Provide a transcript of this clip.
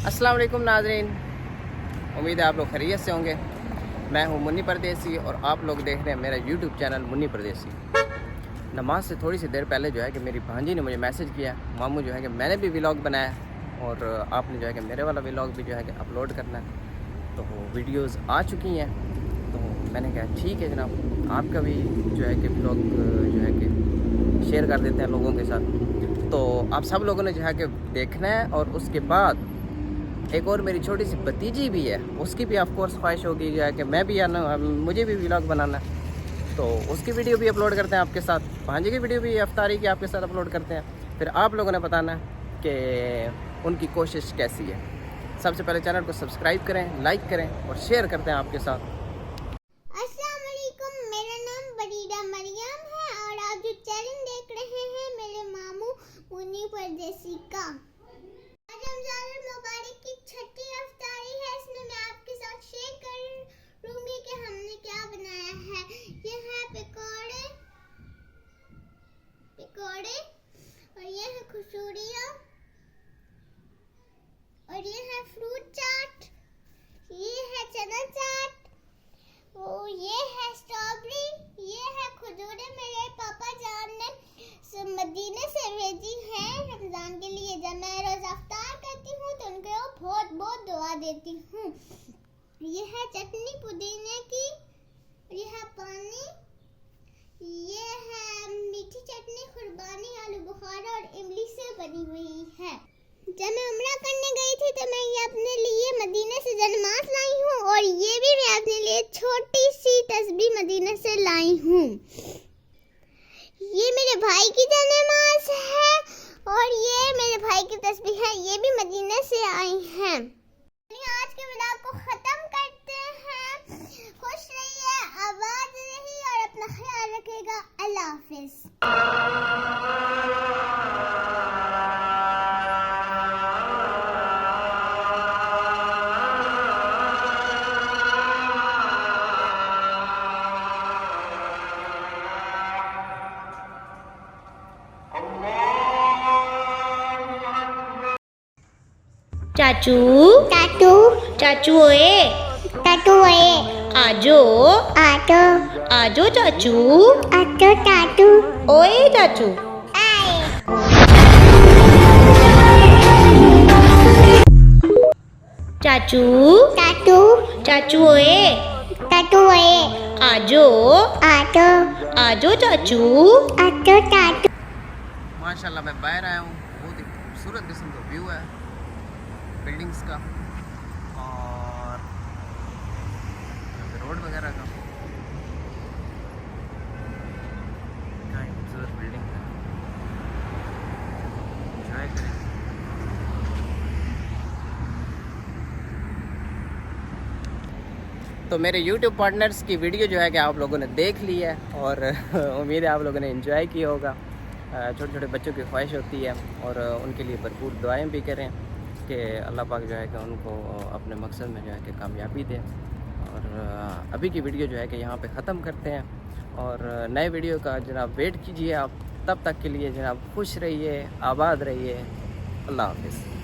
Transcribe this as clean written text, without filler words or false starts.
अस्सलाम वालेकुम नाज़रीन, उम्मीद है आप लोग खैरियत से होंगे। मैं हूं मुन्नी परदेसी और आप लोग देख रहे हैं मेरा यूट्यूब चैनल मुन्नी परदेसी। नमाज से थोड़ी सी देर पहले जो है कि मेरी भांजी ने मुझे मैसेज किया, मामू जो है कि मैंने भी व्लॉग बनाया और आपने जो है कि मेरे वाला व्लॉग भी जो है कि अपलोड करना है। तो वीडियोज़ आ चुकी हैं, तो मैंने कहा ठीक है जनाब, आपका भी जो है कि व्लॉग जो है कि शेयर कर देते हैं लोगों के साथ। तो आप सब लोगों ने जो है कि देखना है। और उसके बाद एक और मेरी छोटी सी भतीजी भी है, उसकी भी ऑफ कोर्स ख्वाहिश होगी जो है कि मैं भी आना, मुझे भी व्लॉग बनाना है, तो उसकी वीडियो भी अपलोड करते हैं आपके साथ। भांजी की वीडियो भी अफ्तारी की आपके साथ अपलोड करते हैं। फिर आप लोगों ने बताना है कि उनकी कोशिश कैसी है। सबसे पहले चैनल को सब्सक्राइब करें, लाइक करें और शेयर करते हैं आपके साथ। अस्सलाम वालेकुम, मेरा नाम बरीदा मरियम है और आप जो चैनल देख रहे हैं मेरे मामू मुन्नी परदेसी का। आज रमज़ान मुबारक की छठी अफ्तारी है, इसमें मैं आपके साथ शेयर करूंगी कि हमने क्या बनाया है। ये है पकौड़े और ये है खुशूरिया और ये है फ्रूट चाट, ये है चना चाट, ये है स्ट्रॉबेरी, ये है खजूरें। मेरे पापा जान ने मदीने से भेजी है रमजान के लिए। जब मैं रोज़ा अफ्तार करती हूँ तो उनको बहुत बहुत दुआ देती हूँ। ये है चटनी पुदीने की, ये है पानी, ये है मीठी चटनी कुर्बानी आलू बुखारा और इमली से बनी हुई है। जब मैं उम्रा करने गई थी तो मैं ये अपने लिए मदीने से जनमास लाई हूँ और ये भी मैं अपने लिए छोटी सी तस्बीह मदीने से लाई हूँ। ये मेरे भाई की जनमास है और ये मेरे भाई की तस्बीह है, ये भी मदीने से आई हैं। आज के व्लॉग को खत्म करते हैं। खुश रहिए, आबाद रहिए और अपना ख्याल रखिएगा। अल्लाह हाफिज। चाचू टाटू चाचू ओए टाटू है, आजो आटो आजो चाचू आटो टाटू ओए चाचू। आए। चाचू टाटू चाचू ओए टाटू है, आजो आटो आजो चाचू। आटो टाटू। माशाल्लाह मैं बाहर आया हूँ, बहुत ही खूबसूरत किस्म का व्यू है बिल्डिंग्स का और रोड वगैरह का। क्या ही खूबसूरत बिल्डिंग है, एंजॉय करें। तो मेरे YouTube पार्टनर्स की वीडियो जो है कि आप लोगों ने देख ली है और उम्मीद है आप लोगों ने एंजॉय किया होगा। छोटे छोटे बच्चों की ख्वाहिश होती है और उनके लिए भरपूर दुआएं भी करें कि अल्लाह पाक जो है कि उनको अपने मकसद में जो है कि कामयाबी दे। और अभी की वीडियो जो है कि यहाँ पे ख़त्म करते हैं और नए वीडियो का जनाब वेट कीजिए आप। तब तक के लिए जनाब खुश रहिए, आबाद रहिए। अल्लाह हाफिज़।